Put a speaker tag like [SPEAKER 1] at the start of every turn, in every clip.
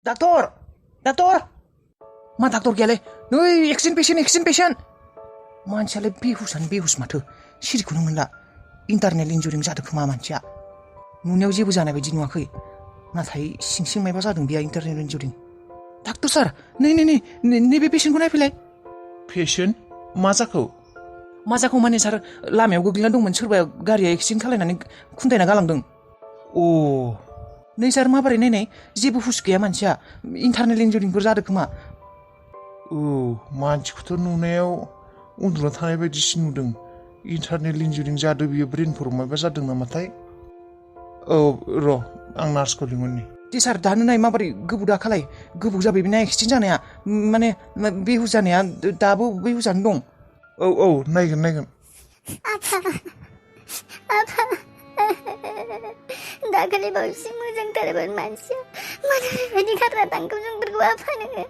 [SPEAKER 1] doctor मा doctor गैयालै नै एक्सिडेन्ट पेसेन्ट मानसियालाय बेहुस माथो सिरिखौनो मोनला इन्टारनेल इन्जुरि जादों खोमा मानसिया नुनायाव जेबो जानाय बायदि नुवाखै नाथाय सिं मायबा जादों बिया इन्टारनेल इन्जुरि डाक्टर सार नैबे पेसेन्टखौ नायफैलाय
[SPEAKER 2] पेसेन्ट मा जाखौ
[SPEAKER 1] माने सार लामायाव गोग्लैना दंमोन सोरबा गारिया एक्सिडेन्ट खालायनानै खुन्थायना गालांदों नै सार माबोरै नायनाय जेबो हुस गैया मानसिया इन्टारनेल इन्जुरिफोर जादों खोमा
[SPEAKER 2] मानसिखौथ' नुनायाव उन्दुना थानाय बायदिसो नुदों इन्टारनेल इन्जुरि जादों बियो ब्रेनफोराव माबा जादों नामाथाय र' आं नार्सखौ लिंहरनि
[SPEAKER 1] दे सार दानो नाय माबोरै गोबौ दाखालाय गोबौ जाबाय बेना एक्सिडेन्ट जानाया माने बेहुस जानाया दाबो बेहुसानो दं
[SPEAKER 2] नायगोन
[SPEAKER 3] दाखालि बावैसो मोजांथारमोन मानसिया मानो बेबायदि गारना थांखो जोंफोरखौ आफा नोङो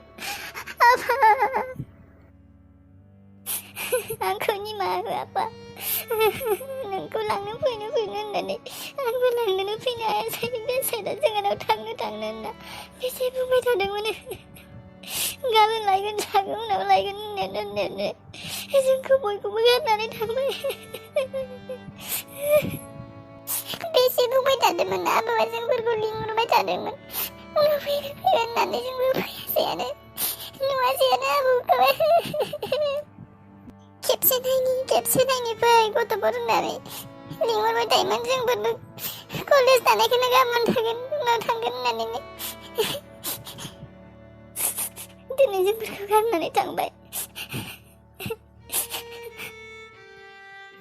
[SPEAKER 3] आंखौ निमाहा हो आफा नोंखौ लांनो फैनो होननानै आंबो लांनोनो फैनो हायासै बेसादा जोंनाव थांनो होनना बेसे बुंबाय थादोंमोन गाबोन लायगोन जागोन उनाव लायगोन होननानै जोंखौ बयखौबो गारनानै थांबाय बेसे बुंबाय थादोंमोन ना बाबा जोंफोरखौ लिंहरबाय थादोंमोन उनाव फैगोन होननानै जोंबो फैयासैयानो नुवासैयानो आबौखौहाय खेबसे नायनि फै गथ'फोर होननानै लिंहरबाय थायोमोन जोंफोरबो कलेज थानायखौनो गाबोन थांगोन उनाव थांगोन होननानैनो दिनै जोंफोरखौ गारनानै थांबाय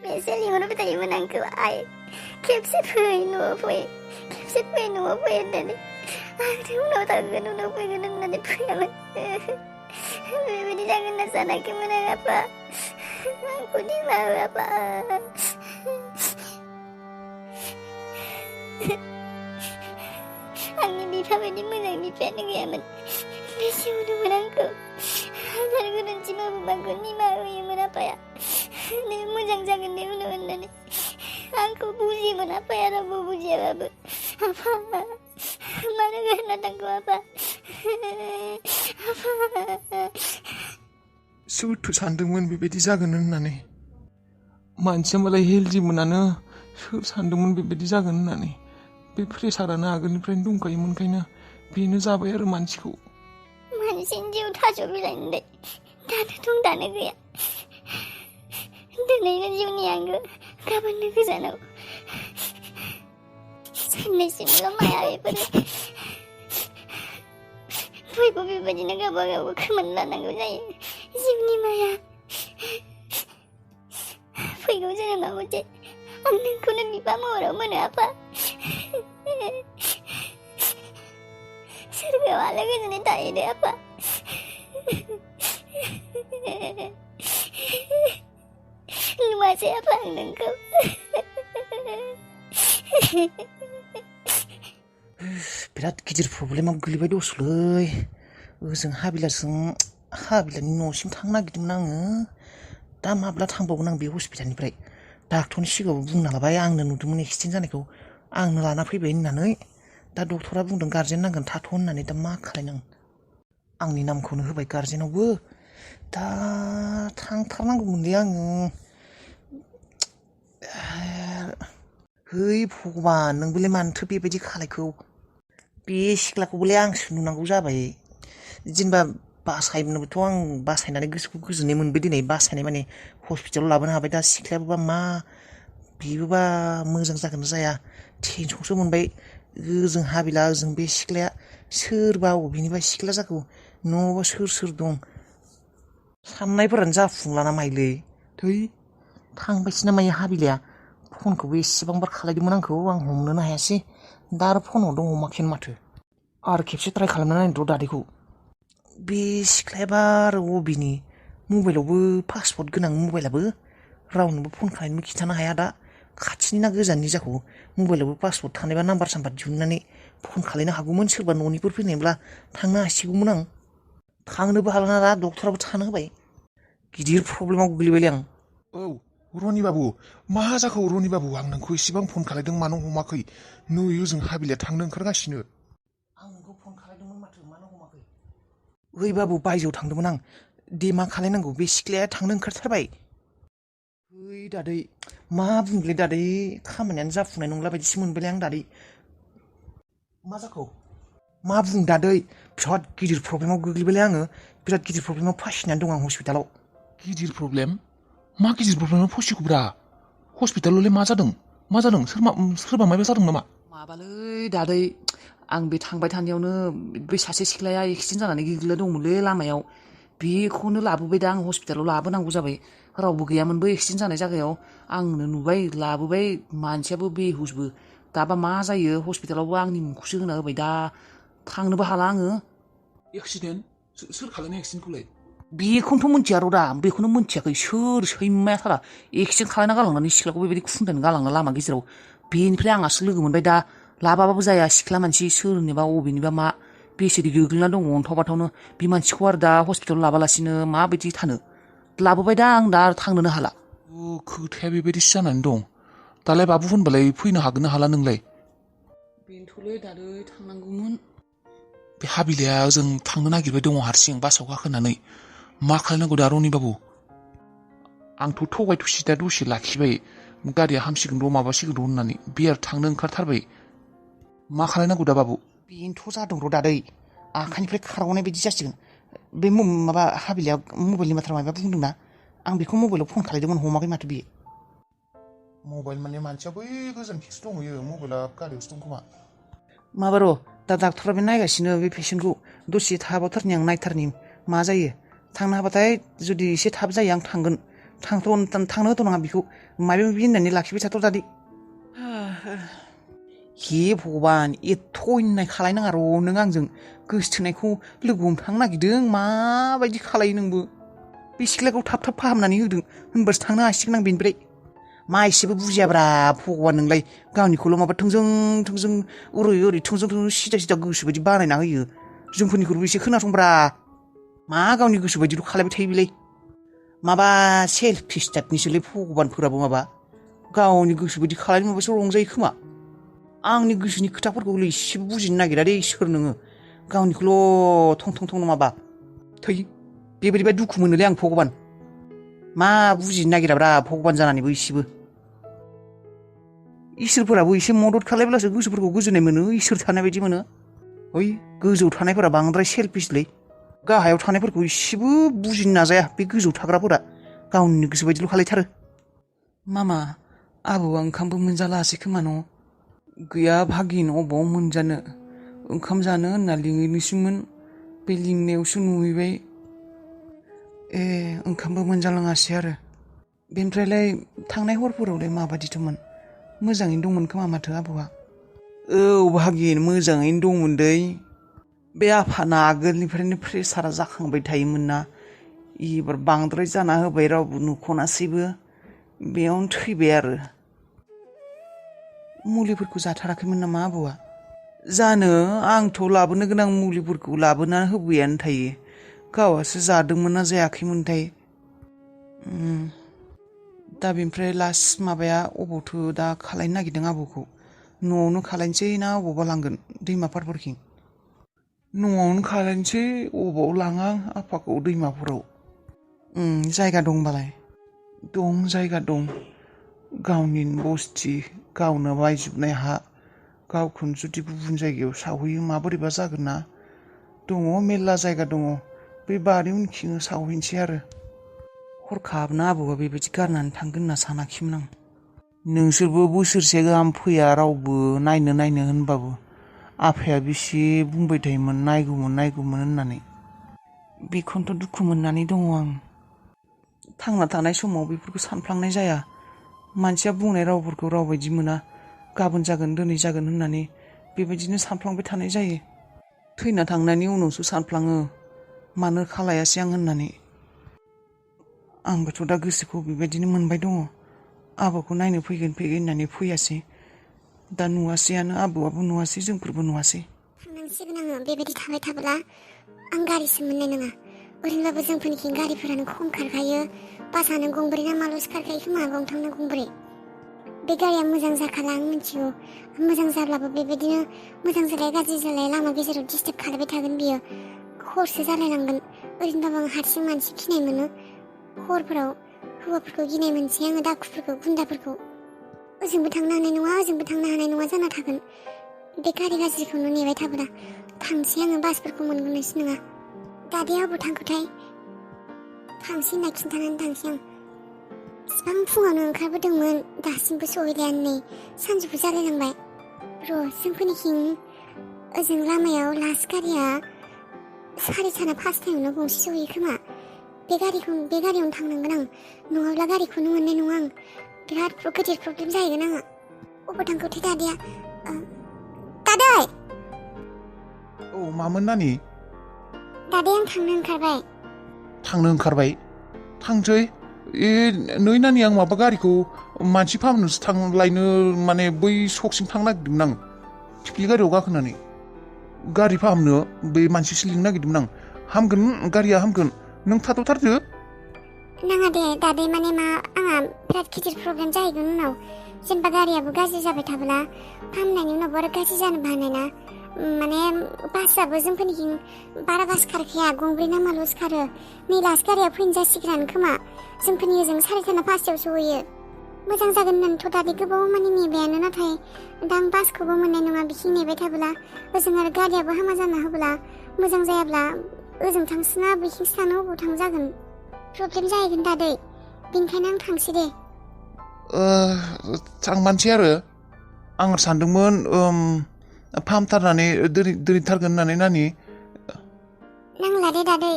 [SPEAKER 3] बेसे लिंहरबाय थायोमोन आंखौ आइ खेबसे फै न'आव फै होननानै आंथ' उनाव थांगोन उनाव फैगोन होननानै फैयामोन बेबायदि जागोन होनना सानाखैमोन आं आफा आंखौ निमाहा हो आफा आंनि बिफा बायदि मोजां बिफायानो गैयामोन बेसे अनोमोन आंखौ हाजार गोरोन्थि मावबो आंखौ निमाहा होयोमोन आफाया नों मोजां जागोन दे उनाव होननानै आंखौ बुजियोमोन आफाया रावबो बुजियाबाबो आफा मानो गारना थांखो आफा
[SPEAKER 2] सोरथो सानदोंमोन बेबायदि जागोन होननानै मानसिया मालाय हेल्दिमोनानो सोर सानदोंमोन बेबायदि जागोन होननानै बे प्रेसारानो आगोलनिफ्रायनो दंखायोमोन ओंखायनो बेनो जाबाय आरो
[SPEAKER 3] मानसिनि जिउ थास' बिलाइनिलाय दानो दं दानो गैया दिनैनो जिउनि आंगो गाबोननो गोजानाव साननैसिमल' माया बेफोरो बयबो बेबायदिनो गावबा खोमाना लानांगौ जायो जिउनि माया फैगौ जोनोमाव जे आं नोंखौनो बिफा महराव मोनो आफा सोरगोआव आलो गोजोनै थाहैदो आफा नुवासै आफा आं नोंखौ
[SPEAKER 1] बिराद गिदिर प्रब्लेमाव गोलैबाय दसलै ओजों हाबिलानि न'सिम थांनो नागिरदोंमोन आङो दा माब्ला थांबावगोन आं बे हस्पिटालनिफ्राय डाक्टरनि सिगाङाव बुंना लाबाय आंनो नुदोंमोन एक्सिडेन्ट जानायखौ आंनो लाना फैबाय होननानै दा डक्टरा बुंदों गार्जेन नांगोन थाथ' होननानै दा मा खालायनो आंनि नामखौनो होबाय गार्जेनावबो दा थांथारनांगौमोनलै आङो है भगबान नोंबोलाय मानोथो बेबायदि खालायखौ बे सिख्लाखौबोलाय आंसो नुनांगौ जाबाय जेनेबा बासायनोबोथ' आं बासायनानै गोसोखौ गोजोननाय मोनबाय दिनै बासायनाय माने हस्पिटालाव लाबोनो हाबाय दा सिख्लायाबोबा मा बेबोबा मोजां जागोन ना जाया टेनसनसो मोनबाय ओजों हाबिला ओजों बे सिख्लाया सोरबा अबेनिबा सिख्ला जाखो न'आवबा सोर दं साननायफोरानो जाफुंलाना माइलै थै थांबायसो ना मायो हाबिलाया फनखौबो एसेबां बार खालायदोंमोन आंखौ आं हमनोनो हायासै दा आरो फनाव दं हमाखैनो माथो आरो खेबसे ट्राइ खालामना नायनो र' दादैखौ बे सिख्लायाबा आरो अबेनि मबाइलावबो पासपर्ट गोनां मबाइलाबो रावनोबो फन खालामनोबो खिन्थानो हाया दा खाथिनि ना गोजाननि जाखौ मबाइलावबो पासपर्ट थानायबा नाम्बार दिहुननानै फन खालायनो हागौमोन सोरबा न'निफोर फैनायब्ला थांनो हासिगौमोन आं थांनोबो हाला दा डक्टराबो थानो होबाय गिदिर प्रब्लेमाव गोग्लैबायलै आं
[SPEAKER 2] रनि बाबु मा जाखो रनि बाबु आं नोंखौ एसेबां फन खालायदों मानो हमाखै नै ओजों हाबिलिया थांनो ओंखारगासिनो
[SPEAKER 1] आं नोंखौ फन खालायदोंमोन माथो ओइ बाबु बायजोआव थांदोंमोन आं दे मा खालायनांगौ बे सिख्लाया थांनो ओंखारथारबाय ओइ दादै मा बुंलै दादै खामानियानो जाफुंनाय नंला बायदिसो मोनबायलै आं दादै मा जाखो मा बुं दादै बिराद गिदिर प्रब्लेमाव गोग्लैबायलै आङो बिराद गिदिर प्रब्लेमाव फासिनानै दं आं हस्पिटालाव
[SPEAKER 2] गिदिर प्रब्लेम मा गिदिर प्रब्लेमाव फसिखोब्रा हस्पिटालावलाय मा जादों सोरबा माबा जादों नामा
[SPEAKER 4] माबालै दादै आं बे थांबाय थानायावनो बै सासे सिख्लाया एक्सिडेन्ट जानानै गोग्लैना दंमोनलै लामायाव बेखौनो लाबोबाय दा आं हस्पिटालाव लाबोनांगौ जाबाय रावबो गैयामोनबो एक्सिडेन्ट जानाय जायगायाव आंनो नुबाय लाबोबाय मानसियाबो बेहुसबो दाबा मा जायो हस्पिटालावबो आंनि मुंखौसो होना होबाय दा थांनोबो हाला आङो
[SPEAKER 2] एक्सिडेन्ट सोर खालामनाय एक्सिडेन्टखौलाय
[SPEAKER 4] बेखौनोथ' मिन्थिया र' दा बेखौनो मिन्थियाखै सोर सैमाया साला एक्सिडेन्ट खालायना गालांनानै सिख्लाखौ बेबायदि खुन्दानो गालांना लामा गेजेराव बेनिफ्राय आंहासो लोगो मोनबाय दा लाबाबाबो जाया सिख्ला मानसि सोरनिबा अबेनिबा मा बेसेदि गोग्लैना दङ अन्थाव बाथावनो बे मानसिखौ आरो दा हस्पिटालाव लाबालासिनो माबायदि थानो लाबोबाय दा आं दा थांनोनो हाला
[SPEAKER 2] खोथाया बेबायदिसो जानानै दं दालाय बाबु होनबालाय फैनो हागोन ना हाला नोंलाय
[SPEAKER 4] बेनोथ'लै दादै थांनांगौमोन
[SPEAKER 2] बे हाबिलाया जों थांनो नागिरबाय दङ हारसिं बासाव गाखोनानै मा खालायनांगौ दा रनि बाबु आंथ' थगाय थुसि दा दसे लाखिबाय गारिया हामसिगोन र' माबासिगोन र' होननानै बे आरो थांनो ओंखारथारबाय मा खालायनांगौ दा बाबु
[SPEAKER 1] बेनोथ' जादों र' दादै आखाइनिफ्राय खारग'नाय बायदि जासिगोन बे माबा हाबिलाया मबाइलनि बाथ्रा माबा बुंदोंना आं बेखौ मबाइलाव फन खालायदोंमोन हमाखै माथो बियो
[SPEAKER 2] मबाइल माने मानसिया बै गोजानथिंसो दंहैयो मबाइला गारियावसो दं खोमा
[SPEAKER 1] माबा र' दा डाक्टरा बे नायगासिनो बे पेसेन्टखौ दसे थाबावथारनि आं नायथारनि मा जायो थांनो हाबाथाय जुदि एसे थाब जायो आं थांगोन थांनो होथ'नाङा बेखौ माबा माबि होननानै लाखिबाय थाथ' दादै हे भगबान एथ' अयनाय खालायनाङा र' नों आंजों गोसोथोनायखौ लोगो हमथांनो नागिरदों माबायदि खालायो नोंबो बे सिख्लाखौ थाब थाब फाहामनानै होदों होनबासो थांनो हासिगोन आं बेनिफ्राय मा एसेबो बुजियाब्रा भगबान नोंलाय गावनिखौल' माबा थोंजों ओरै थोंजों सिदा गोसो बायदि बानायना होयो जोंफोरनिखौबो एसे खोनासंब्रा मा गावनि गोसो बायदिल' खालायबाय थायो बेलाय माबा सेल्फिस टाइपनिसोलै भगबानफोराबो माबा गावनि गोसो बायदि खालायनो माबासो रंजायो खोमा आंनि गोसोनि खोथाफोरखौ एसेबो बुजिनो नागिरा दे सोर नोङो गावनिखौल' थं नङाबा थै बेबायदिबा दुखु मोनोलै आं भगबान मा बुजिनो नागिराब्रा भगबान जानानैबो एसेबो इसोरफोराबो एसे मदद खालायब्लासो गोसोफोरखौ गोजोननाय मोनो इसोर थानाय बायदि मोनो ओइ गोजौआव थानायफोरा बांद्राय सेल्फिसलै गाहायाव थानायफोरखौ एसेबो बुजिनो नाजाया बे गोजौआव थाग्राफोरा गावनि गोसो बायदिल' खालायथारो मामा आबौआ ओंखामबो मोनजालासै खोमा न' गैया भागिन अबाव मोनजानो ओंखाम जानो होनना लिंहैनोसैमोन बे लिंनायावसो नुहैबाय ओंखामबो मोनजालाङासै आरो बेनिफ्रायलाय थांनाय हरफोरावलाय माबादिथ'मोन मोजाङैनो दंमोन खोमा माथो आबौआ औ भागिन मोजाङैनो दंमोन दै बे आफाना आगोलनिफ्रायनो प्रेसारा जाखांबाय थायोमोन ना एबार बांद्राय जाना होबाय रावबो नुख'नासैबो बेयावनो थैबाय आरो मुलिफोरखौ जाथाराखैमोन नामा आबौआ जानो आंथ' लाबोनो गोनां मुलिफोरखौ लाबोना होबोयानो थायो गावहासो जादोंमोन ना जायाखैमोनथाय दा बेनिफ्राय लास्ट माबाया अबावथो दा खालायनो नागिरदों आबौखौ न'आवनो खालायनोसै ना अबावबा लांगोन दैमाफोरखिं न'आवनो खालायनोसै अबाव लाङा आफाखौ दैमाफोराव जायगा दंबालाय दं जायगा दं गावनि बस्ति गावनो बायजोबनाय हा गावखौनो जुदि गुबुन जायगायाव सावहैयो माबोरैबा जागोन ना दङ मेरला जायगा दङ बे बारि उनखिं सावहैनोसै आरो हरखाबनो आबौआ बेबायदि गारनानै थांगोन होनना सानाखैमोन आं नोंसोरबो बोसोरसे गाहाम फैया रावबो नायनो होनबाबो आफाया बेसे बुंबाय थायोमोन नायगौमोन होननानै बेखौनोथ' दुखु मोननानै दङ आं थांना थानाय समाव बेफोरखौ सानफ्लांनाय जाया मानसिया बुंनाय रावफोरखौ रावबायदि मोना गाबोन जागोन दिनै जागोन होननानै बेबायदिनो सानफ्लांबाय थानाय जायो थैना थांनायनि उनावसो सानफ्लाङो मानो खालायासै आं होननानै आंबोथ' दा गोसोखौ बेबायदिनो मोनबाय दङ आबौखौ नायनो फैगोन होननानै फैयासै दा नुवासैयानो आबौआबो नुवासै जोंफोरबो नुवासै
[SPEAKER 3] थांनांसिगोन आङो बेबायदि थाबाय थाब्ला आं गारिसो मोननाय नङा ओरैनोबाबो जोंफोरनिखि गारिफोरानो खम खारखायो बासानो गंब्रै ना माल'सो खारखायो खोमा गंथाम ना गंब्रै बे गारिया मोजां जाखाला आं मिथिगौ मोजां जाब्लाबो बेबायदिनो मोजां जालाय गाज्रि जालाय लामा गेजेराव डिस्टार्ब खालामबाय थागोन बियो हरसो जालायलांगोन ओरैनोबाबो आं हारसिं मानसि गिनाय मोनो हरफोराव हौवाफोरखौ गिनाय मोनसै आङो दाखुफोरखौ गुन्दाफोरखौ ओजोंबो थांनो हानाय नङा ओजोंबो थांनो हानाय नङा जाना थागोन बे गारि गाज्रिखौनो नेबाय थाबोला थांसै आङो बासफोरखौ मोनगोनसो नङा दादाया अबाव थांखोथाय थांसै होनना खिन्थानानै थांसै आं इसिबां फुङावनो ओंखारबोदोंमोन दासिमबो सहैलायानो नै सानजौफु जालायलांबाय र' जोंफोरनिथिं ओजों लामायाव लास्ट गारिया 5:30 गंसे सहैयो खोमा बे गारियावनो थांनांगोन आं नङाब्ला गारिखौनो मोननाय नङा आं बिराद गिदिर प्रब्लेम जाहैगोन आंहा अबाव थांखोथाय दादाया दादै
[SPEAKER 2] औ मामोन नानि
[SPEAKER 3] दादै आं थांनो ओंखारबाय
[SPEAKER 2] थांसै नै नानि आं माबा गारिखौ मानसि फाहामनोसो थांलायनो माने बै सकसिम थांनो नागिरदोंमोन आं थिफ्लि गारियाव गाखोनानै गारि फाहामनो बै मानसिसो लिंनो नागिरदोंमोन आं हामगोन गारिया हामगोन नों थाथ'थारदो
[SPEAKER 3] नाङा दे दादै माने मा आंहा बिराद गिदिर प्रब्लेम जाहैगोन उनाव जेनेबा गारियाबो गाज्रि जाबाय थाब्ला फाहामनायनि उनावबो आरो गाज्रि जानोबो हानाय ना माने बासआबो जोंफोरनिथिं बारा बास खारखाया 2 ना माल'सो खारो नै लास्ट गारिया फैनो जासिगोनानो खोमा जोंफोरनि ओजों 5:30 सहैयो मोजां जागोन होननानैथ' दादै गोबाव माने नेबायानो नाथाय दा आं बासखौबो मोननाय नङा बिथिं नेबाय थाब्ला ओजों आरो गारियाबो हामा जाना होब्ला मोजां जायाब्ला ओजों थांसोना बिथिंसो थानो अबाव थांजागोन प्रब्लेम जाहैगोन दादै बेनिखायनो आं थांसै दे
[SPEAKER 2] थांमारसै आरो आं सानदोंमोन फाहामथारनानै दोनहैथारगोन होननानै नानि
[SPEAKER 3] नांला दे दादै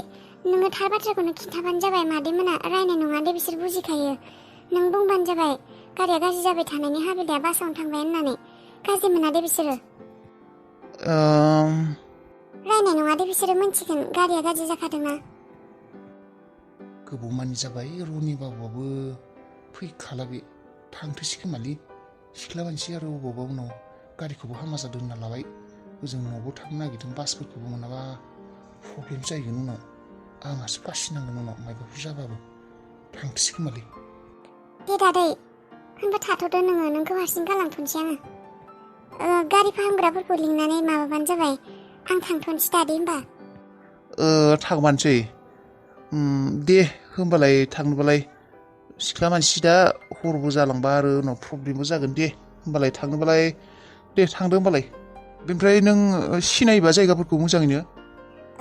[SPEAKER 3] नोङो थार बाथ्राखौनो खिन्थाबानो जाबाय मादैमोना रायनाय नङा दे बिसोर बुजिखायो नों बुंबानो जाबाय गारिया गाज्रि जाबाय थानायनि हाबिलाया बासावनो थांबाय होननानै गाज्रि मोना दे बिसोरो रायनाय नङा दे बिसोरो मिन्थिगोन गारिया गाज्रि जाखादोंना
[SPEAKER 2] गोबाव मानि जाबाय रनि बाबुआबो फैखाला बे थांथोसै खोमालै सिख्ला मानसि आरो अबावबा उनाव गारिखौबो हामा जादों होनना लाबाय ओजों न'आवबो थांनो नागिरदों बासफोरखौबो मोनाबा प्रब्लेम जाहैगोन उनाव आंहासो बासिनांगोन उनाव मायबाफोर जाबाबो थांथोसै खोमालै
[SPEAKER 3] दे दादै होनबा थाथ'दो नोंखौ हारसिं गालांथ'नोसै आङो गारि फाहामग्राफोरखौ लिंनानै माबाबानो जाबाय आं थांथ'नोसै दादै होनबा
[SPEAKER 2] थांमारसै दे होमबालाय थांनोबालाय सिख्ला मानसि दा हरबो जालांबा आरो उनाव प्रब्लेमबो जागोन दे होमबालाय थांनोबालाय दे थांदो होमबालाय बेनिफ्राय नों सिनायोबा जायगाफोरखौ मोजाङैनो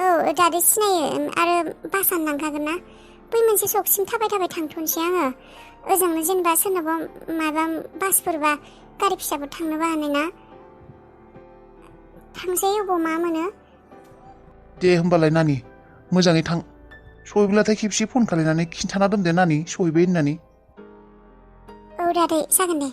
[SPEAKER 3] औ दादै सिनायो आरो बासानो लांखागोन ना बै मोनसे सकसिम थाबाय थांथ'नोसै आङो ओजोंनो जेनेबा सोरनाबा माबा बासफोरबा गारि फिसाफोर थांनोबो हानाय ना थांसै अबाव मा मोनो
[SPEAKER 2] दे होमबालाय नानि मोजाङै थां सहैब्लाथाय खेबसे फन खालायनानै खिन्थाना दोनदो नानि सहैबाय होननानै
[SPEAKER 3] औ दादै जागोन दे